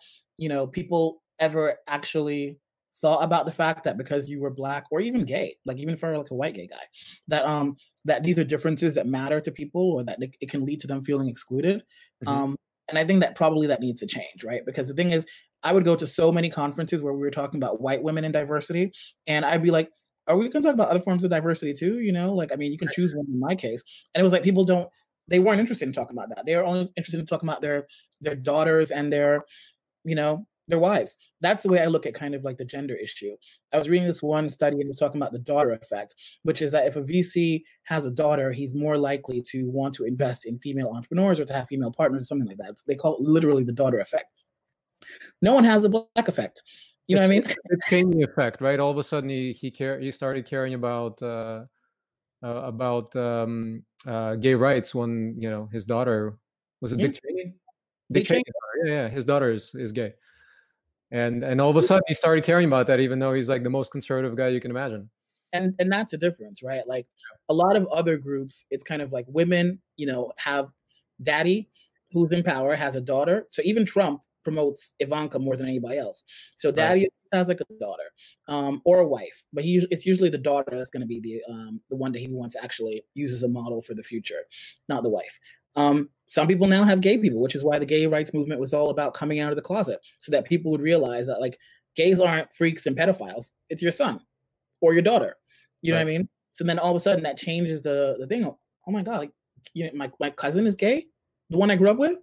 Speaker 2: people ever actually thought about the fact that because you were black or even gay, like even for like a white gay guy, that these are differences that matter to people, or that it can lead to them feeling excluded. Mm-hmm. And I think that probably that needs to change, right? Because the thing is, I would go to so many conferences where we were talking about white women and diversity, and I'd be like, are we going to talk about other forms of diversity too? Like, I mean, you can choose one in my case. And it was like, they weren't interested in talking about that. They were only interested in talking about their daughters and their wives. That's the way I look at kind of like the gender issue. I was reading this one study and it was talking about the daughter effect, which is that if a VC has a daughter, he's more likely to want to invest in female entrepreneurs or to have female partners or something like that. So they call it literally the daughter effect. No one has the black effect. You know what I mean?
Speaker 1: The Cheney effect, right? All of a sudden he started caring about gay rights when his daughter was a Dick Cheney. Dick Cheney. Yeah, his daughter is gay, and all of a sudden he started caring about that, even though he's like the most conservative guy you can imagine.
Speaker 2: And that's a difference, right? Like a lot of other groups, it's kind of like women, have daddy who's in power has a daughter. So even Trump promotes Ivanka more than anybody else. So
Speaker 1: Right.
Speaker 2: daddy has like a daughter, or a wife, but it's usually the daughter that's going to be the one that he wants to actually use as a model for the future, not the wife. Some people now have gay people, which is why the gay rights movement was all about coming out of the closet, so that people would realize that like gays aren't freaks and pedophiles. It's your son or your daughter. You know what I mean? So then all of a sudden that changes the thing. Oh my God, like, you know, my cousin is gay, the one I grew up with.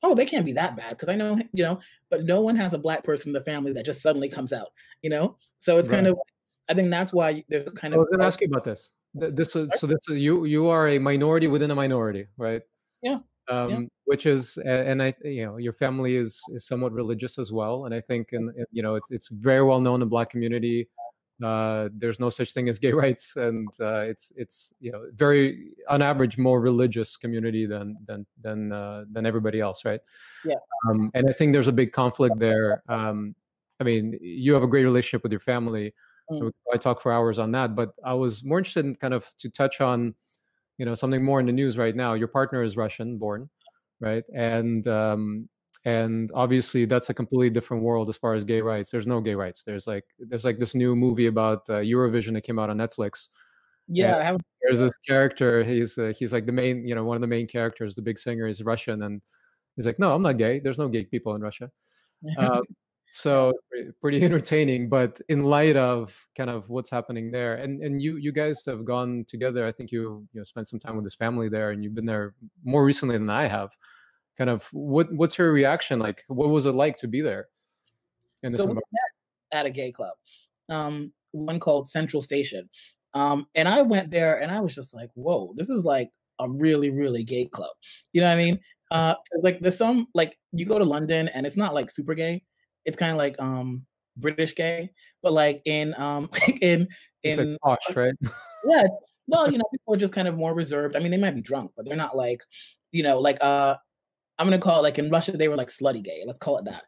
Speaker 2: Oh, they can't be that bad because I know, you know, but no one has a black person in the family that just suddenly comes out, you know? So it's kind of, I think that's why there's kind of.
Speaker 1: I was going to ask you about this. You are a minority within a minority, right?
Speaker 2: Yeah.
Speaker 1: Which is, and I, you know, your family is somewhat religious as well, and I think, you know, it's very well known in Black community. There's no such thing as gay rights, and it's you know, very on average more religious community than everybody else, right?
Speaker 2: Yeah.
Speaker 1: And I think there's a big conflict there. I mean, you have a great relationship with your family. I talk for hours on that, but I was more interested in kind of to touch on, you know, something more in the news right now. Your partner is Russian born, right? And obviously that's a completely different world as far as gay rights. There's no gay rights. There's like this new movie about Eurovision that came out on Netflix.
Speaker 2: Yeah,
Speaker 1: there's this character. He's like the main, you know, one of the main characters. The big singer is Russian, and he's like, no, I'm not gay. There's no gay people in Russia. So pretty entertaining. But in light of kind of what's happening there, and you guys have gone together. I think you spent some time with his family there, and you've been there more recently than I have. Kind of what's your reaction like? What was it like to be there?
Speaker 2: So we met at a gay club, one called Central Station, and I went there and I was just like, whoa, this is like a really, really gay club. You know what I mean? Like there's some, like, you go to London and it's not like super gay. It's kind of like British gay, but like in it's
Speaker 1: like posh, right?
Speaker 2: Yeah. Well, you know, people are just kind of more reserved. I mean, they might be drunk, but they're not like, you know, like I'm gonna call it, like in Russia they were like slutty gay. Let's call it that.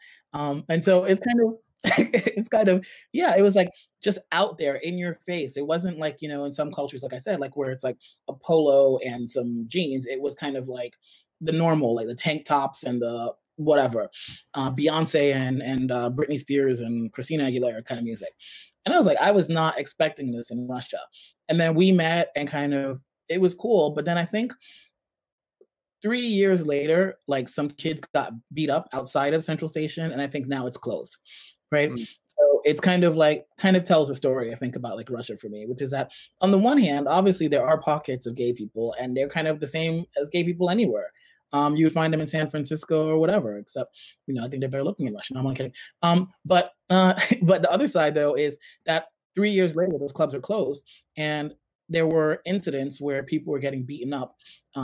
Speaker 2: And so it's kind of yeah, it was like just out there in your face. It wasn't like, you know, in some cultures, like I said, like where it's like a polo and some jeans. It was kind of like the normal, like the tank tops and the whatever, Beyonce and Britney Spears and Christina Aguilera kind of music. And I was like, I was not expecting this in Russia. And then we met and kind of, it was cool. But then I think 3 years later, like some kids got beat up outside of Central Station, and I think now it's closed, right? So it's kind of tells a story, I think, about like Russia for me, which is that on the one hand, obviously there are pockets of gay people, and they're kind of the same as gay people anywhere. You would find them in San Francisco or whatever, except, you know, I think they're better looking in Russia. No, I'm not kidding. But the other side though is that 3 years later, those clubs are closed, and there were incidents where people were getting beaten up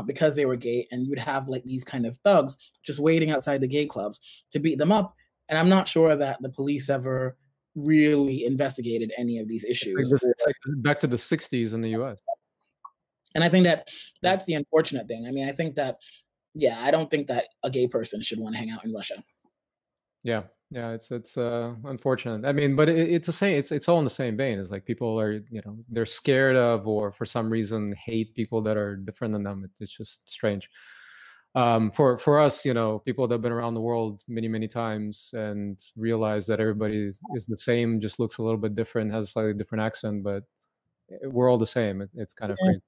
Speaker 2: because they were gay, and you would have like these kind of thugs just waiting outside the gay clubs to beat them up. And I'm not sure that the police ever really investigated any of these issues.
Speaker 1: It's like back to the 60s in the US.
Speaker 2: And I think that that's the unfortunate thing. I mean, I think that, yeah, I don't think that a gay person should want to hang out in Russia.
Speaker 1: Yeah, it's unfortunate. I mean, but it's the same. It's all in the same vein. It's like people are, you know, they're scared of, or for some reason hate people that are different than them. It's just strange. For us, you know, people that have been around the world many times and realize that everybody is the same, just looks a little bit different, has a slightly different accent, but we're all the same. It's kind of crazy.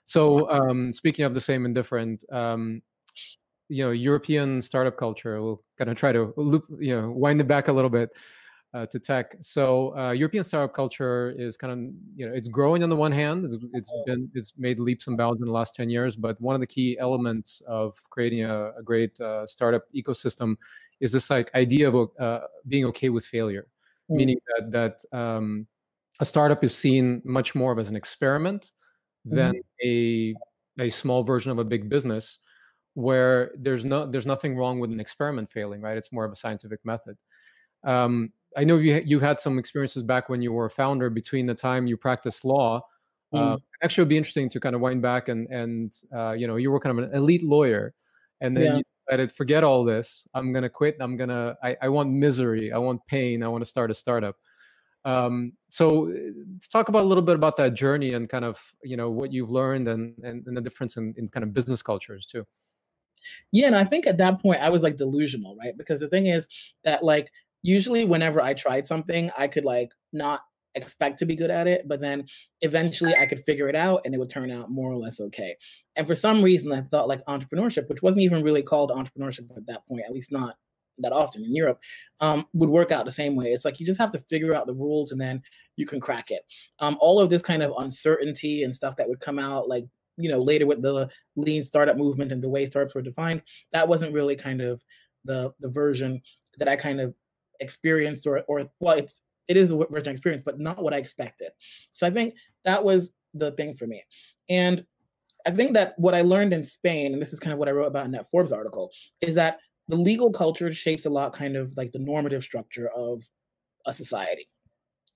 Speaker 1: So speaking of the same and different, you know, European startup culture, we'll kind of try to wind it back a little bit to tech. So European startup culture is kind of, you know, it's growing on the one hand. It's made leaps and bounds in the last 10 years. But one of the key elements of creating a great startup ecosystem is this like idea of being okay with failure, meaning that a startup is seen much more of as an experiment than a small version of a big business, where there's nothing wrong with an experiment failing, right? It's more of a scientific method. I know you had some experiences back when you were a founder between the time you practiced law. Actually, it would be interesting to kind of wind back and you know, you were kind of an elite lawyer, and then you decided, forget all this. I'm going to quit. I want misery. I want pain. I want to start a startup. So let's talk about a little bit about that journey and kind of, you know, what you've learned and the difference in kind of business cultures too.
Speaker 2: Yeah, and I think at that point I was like delusional, right? Because the thing is that like usually whenever I tried something, I could like not expect to be good at it, but then eventually I could figure it out and it would turn out more or less okay. And for some reason I thought like entrepreneurship, which wasn't even really called entrepreneurship at that point, at least not that often in Europe, would work out the same way. It's like you just have to figure out the rules and then you can crack it. All of this kind of uncertainty and stuff that would come out like, you know, later with the lean startup movement and the way startups were defined, that wasn't really kind of the version that I kind of experienced or well, it is a version I experienced, but not what I expected. So I think that was the thing for me. And I think that what I learned in Spain, and this is kind of what I wrote about in that Forbes article, is that the legal culture shapes a lot kind of like the normative structure of a society.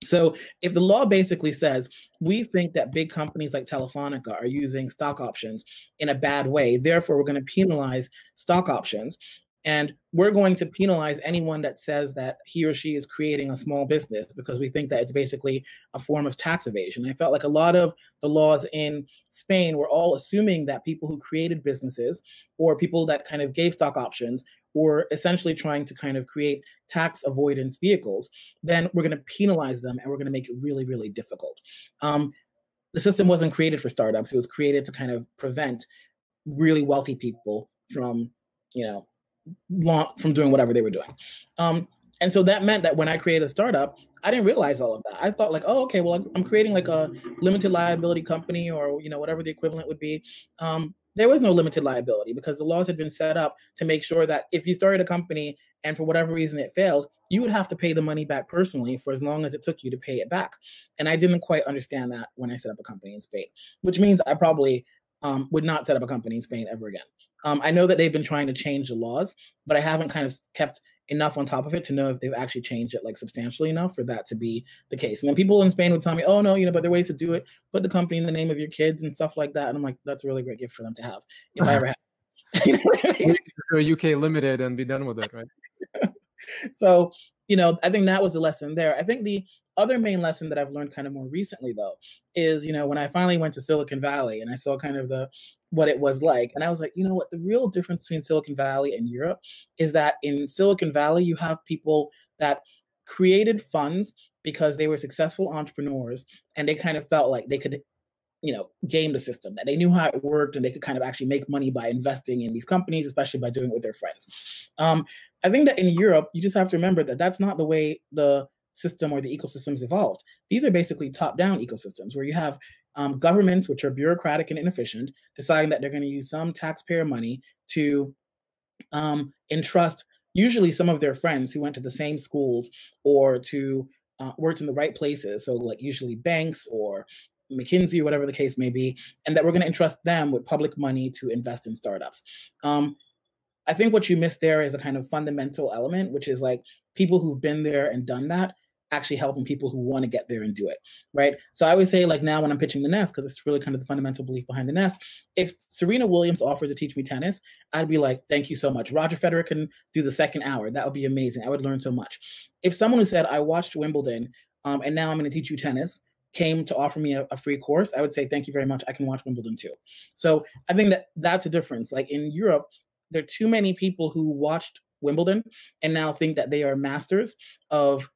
Speaker 2: So if the law basically says we think that big companies like Telefonica are using stock options in a bad way, therefore we're going to penalize stock options, and we're going to penalize anyone that says that he or she is creating a small business because we think that it's basically a form of tax evasion. I felt like a lot of the laws in Spain were all assuming that people who created businesses or people that kind of gave stock options were essentially trying to kind of create tax avoidance vehicles. Then we're going to penalize them and we're going to make it really, really difficult. The system wasn't created for startups. It was created to kind of prevent really wealthy people from, you know, from doing whatever they were doing. And so that meant that when I created a startup, I didn't realize all of that. I thought like, oh, okay, well, I'm creating like a limited liability company or, you know, whatever the equivalent would be. There was no limited liability because the laws had been set up to make sure that if you started a company and for whatever reason it failed, you would have to pay the money back personally for as long as it took you to pay it back. And I didn't quite understand that when I set up a company in Spain, which means I probably would not set up a company in Spain ever again. I know that they've been trying to change the laws, but I haven't kind of kept enough on top of it to know if they've actually changed it like substantially enough for that to be the case. And then people in Spain would tell me, oh no, you know, but there are ways to do it. Put the company in the name of your kids and stuff like that. And I'm like, that's a really great gift for them to have if I ever have.
Speaker 1: UK limited and be done with it, right?
Speaker 2: So, you know, I think that was the lesson there. I think the other main lesson that I've learned kind of more recently, though, is, you know, when I finally went to Silicon Valley and I saw kind of what it was like. And I was like, you know what, the real difference between Silicon Valley and Europe is that in Silicon Valley, you have people that created funds because they were successful entrepreneurs and they kind of felt like they could, you know, game the system, that they knew how it worked and they could kind of actually make money by investing in these companies, especially by doing it with their friends. I think that in Europe, you just have to remember that that's not the way the system or the ecosystems evolved. These are basically top-down ecosystems where you have governments, which are bureaucratic and inefficient, deciding that they're going to use some taxpayer money to entrust usually some of their friends who went to the same schools or to worked in the right places. So like usually banks or McKinsey or whatever the case may be, and that we're going to entrust them with public money to invest in startups. I think what you miss there is a kind of fundamental element, which is like people who've been there and done that actually helping people who want to get there and do it, right? So I always say, like now when I'm pitching the Nest, because it's really kind of the fundamental belief behind the Nest, if Serena Williams offered to teach me tennis, I'd be like, thank you so much. Roger Federer can do the second hour. That would be amazing. I would learn so much. If someone who said, I watched Wimbledon and now I'm going to teach you tennis, came to offer me a free course, I would say, thank you very much. I can watch Wimbledon too. So I think that that's a difference. Like in Europe, there are too many people who watched Wimbledon and now think that they are masters of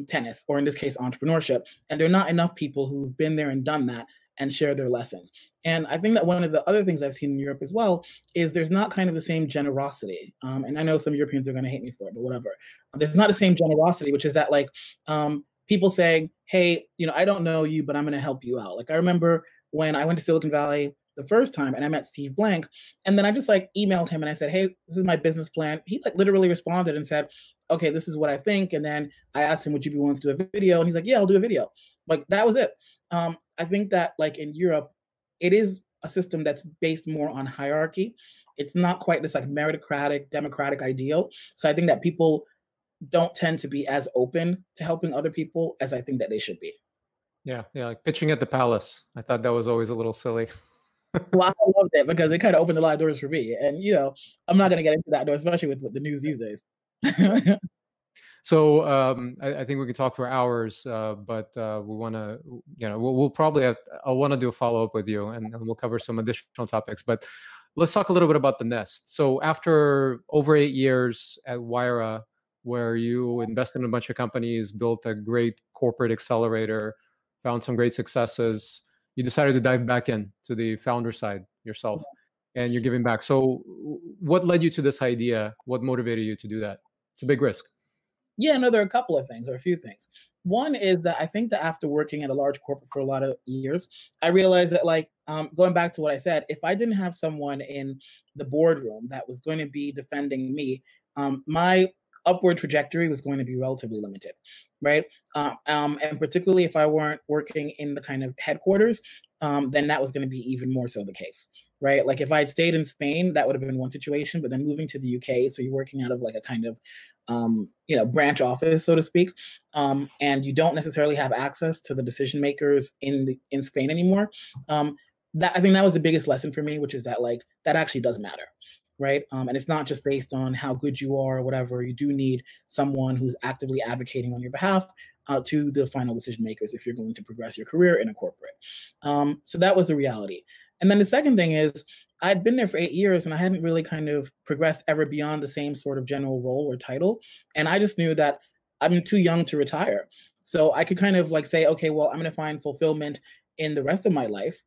Speaker 2: tennis, or in this case, entrepreneurship. And there are not enough people who've been there and done that and share their lessons. And I think that one of the other things I've seen in Europe as well is there's not kind of the same generosity. And I know some Europeans are going to hate me for it, but whatever. There's not the same generosity, which is that like people saying, hey, you know, I don't know you, but I'm going to help you out. Like I remember when I went to Silicon Valley the first time and I met Steve Blank, and then I just like emailed him and I said, hey, this is my business plan. He like literally responded and said, okay, this is what I think. And then I asked him, would you be willing to do a video? And he's like, yeah, I'll do a video. Like that was it. I think that like in Europe, it is a system that's based more on hierarchy. It's not quite this like meritocratic, democratic ideal. So I think that people don't tend to be as open to helping other people as I think that they should be.
Speaker 1: Yeah, like pitching at the Palace. I thought that was always a little silly.
Speaker 2: Well, I loved it because it kind of opened a lot of doors for me. And, you know, I'm not going to get into that, though, especially with the news these days.
Speaker 1: So I think we could talk for hours, but we want to, you know, we'll probably I'll want to do a follow-up with you and we'll cover some additional topics. But let's talk a little bit about the nest. So after over 8 years at Wayra, where you invested in a bunch of companies, built a great corporate accelerator, found some great successes, you decided to dive back in to the founder side yourself, and you're giving back. So what led you to this idea? What motivated you to do that? It's a big risk.
Speaker 2: Yeah, no, there are a couple of things, or a few things. One is that I think that after working at a large corporate for a lot of years, I realized that, like, going back to what I said, if I didn't have someone in the boardroom that was going to be defending me, my upward trajectory was going to be relatively limited, right? And particularly if I weren't working in the kind of headquarters, then that was going to be even more so the case, right? Like if I had stayed in Spain, that would have been one situation, but then moving to the UK, so you're working out of like a kind of branch office, so to speak, and you don't necessarily have access to the decision makers in Spain anymore. That I think that was the biggest lesson for me, which is that like that actually does matter, right? And it's not just based on how good you are or whatever. You do need someone who's actively advocating on your behalf to the final decision makers if you're going to progress your career in a corporate. So that was the reality. And then the second thing is I'd been there for 8 years and I hadn't really kind of progressed ever beyond the same sort of general role or title. And I just knew that I'm too young to retire. So I could kind of like say, okay, well, I'm going to find fulfillment in the rest of my life.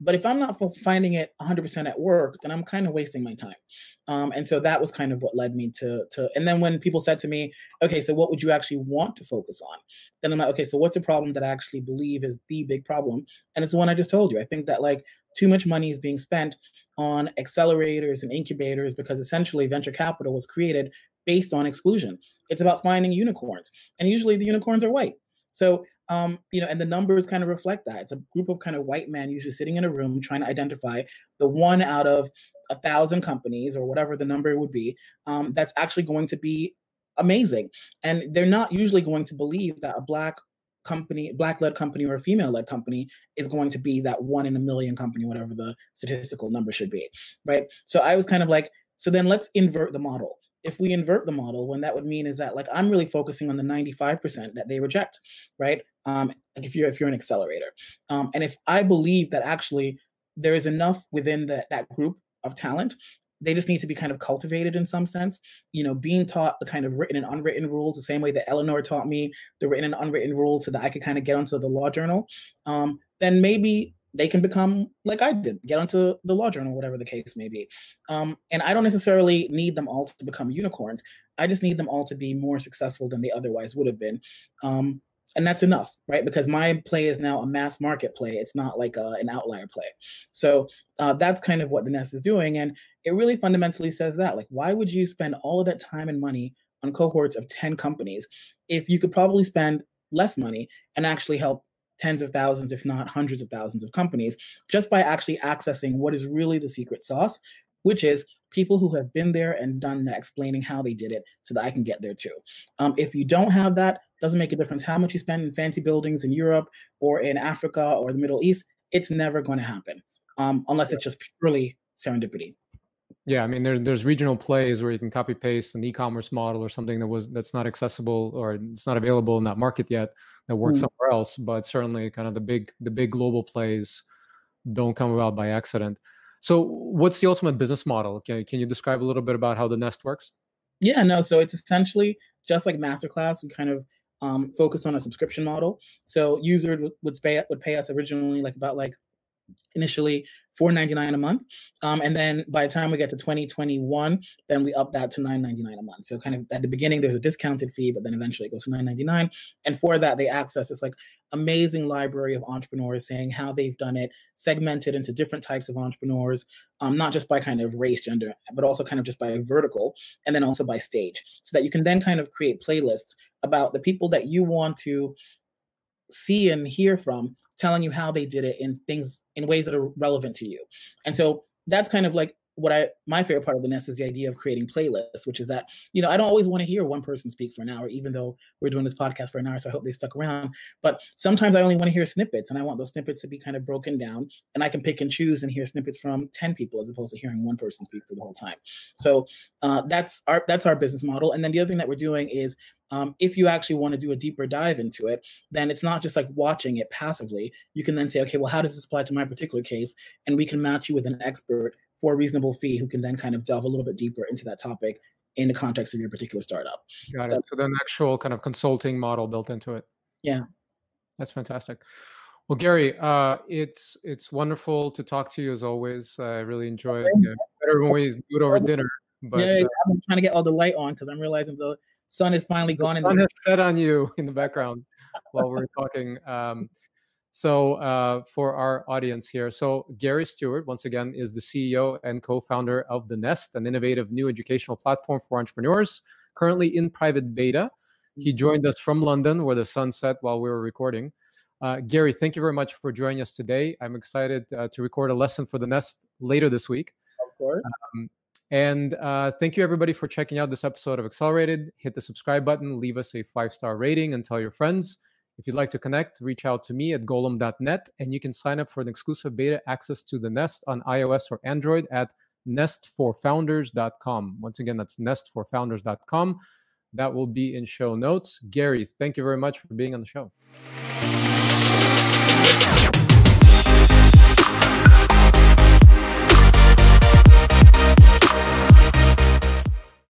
Speaker 2: But if I'm not finding it 100% at work, then I'm kind of wasting my time. And so that was kind of what led me to, and then when people said to me, okay, so what would you actually want to focus on? Then I'm like, okay, so what's a problem that I actually believe is the big problem? And it's the one I just told you. I think that like too much money is being spent on accelerators and incubators because essentially venture capital was created based on exclusion. It's about finding unicorns. And usually the unicorns are white. So, and the numbers kind of reflect that. It's a group of kind of white men usually sitting in a room trying to identify the one out of 1,000 companies or whatever the number would be that's actually going to be amazing. And they're not usually going to believe that a Black-led company or a female-led company is going to be that 1 in a million company, whatever the statistical number should be, right? So I was kind of like, so then let's invert the model. If we invert the model, what that would mean is that like I'm really focusing on the 95% that they reject, right? Like if you're an accelerator, and if I believe that actually there is enough within that group of talent, they just need to be kind of cultivated in some sense, being taught the kind of written and unwritten rules the same way that Eleanor taught me the written and unwritten rules so that I could kind of get onto the law journal. Then maybe they can become like I did, get onto the law journal, whatever the case may be. And I don't necessarily need them all to become unicorns. I just need them all to be more successful than they otherwise would have been. And that's enough, right? Because my play is now a mass market play. It's not like an outlier play. So that's kind of what the Nest is doing. And it really fundamentally says that, like, why would you spend all of that time and money on cohorts of 10 companies if you could probably spend less money and actually help tens of thousands, if not hundreds of thousands of companies, just by actually accessing what is really the secret sauce, which is people who have been there and done that, explaining how they did it so that I can get there too. If you don't have that, doesn't make a difference how much you spend in fancy buildings in Europe or in Africa or the Middle East, it's never going to happen unless it's just purely serendipity.
Speaker 1: Yeah, I mean, there's regional plays where you can copy paste an e-commerce model or something that's not accessible or it's not available in that market yet that works somewhere else. But certainly, kind of the big global plays don't come about by accident. So, what's the ultimate business model? Can you describe a little bit about how the Nest works?
Speaker 2: Yeah, no. So it's essentially just like Masterclass. We kind of focus on a subscription model. So users would pay us originally initially $4.99 a month. And then by the time we get to 2021, then we up that to $9.99 a month. So kind of at the beginning, there's a discounted fee, but then eventually it goes to $9.99. And for that, they access this like amazing library of entrepreneurs saying how they've done it, segmented into different types of entrepreneurs, not just by kind of race, gender, but also kind of just by vertical, and then also by stage, so that you can then kind of create playlists about the people that you want to see and hear from, telling you how they did it in ways that are relevant to you. And so that's kind of like my favorite part of the Nest is the idea of creating playlists, which is that, I don't always want to hear one person speak for an hour, even though we're doing this podcast for an hour. So I hope they stuck around. But sometimes I only want to hear snippets, and I want those snippets to be kind of broken down, and I can pick and choose and hear snippets from 10 people as opposed to hearing one person speak for the whole time. So that's our business model. And then the other thing that we're doing is if you actually want to do a deeper dive into it, then it's not just like watching it passively. You can then say, okay, well, how does this apply to my particular case? And we can match you with an expert for a reasonable fee who can then kind of delve a little bit deeper into that topic in the context of your particular startup.
Speaker 1: Got it. So then actual kind of consulting model built into it.
Speaker 2: Yeah.
Speaker 1: That's fantastic. Well, Gary, it's wonderful to talk to you as always. I really enjoy it. Better when we do it over dinner. But
Speaker 2: yeah, I'm trying to get all the light on because I'm realizing the sun is finally gone.
Speaker 1: The sun has set on you in the background while we're talking. So for our audience here, so Gary Stewart, once again, is the CEO and co-founder of The Nest, an innovative new educational platform for entrepreneurs, currently in private beta. He joined us from London, where the sun set while we were recording. Gary, thank you very much for joining us today. I'm excited to record a lesson for The Nest later this week.
Speaker 2: Of course.
Speaker 1: And thank you, everybody, for checking out this episode of Accelerated. Hit the subscribe button, leave us a 5-star rating, and tell your friends. If you'd like to connect, reach out to me at golem.net, and you can sign up for an exclusive beta access to The Nest on iOS or Android at nestforfounders.com. Once again, that's nestforfounders.com. That will be in show notes. Gary, thank you very much for being on the show.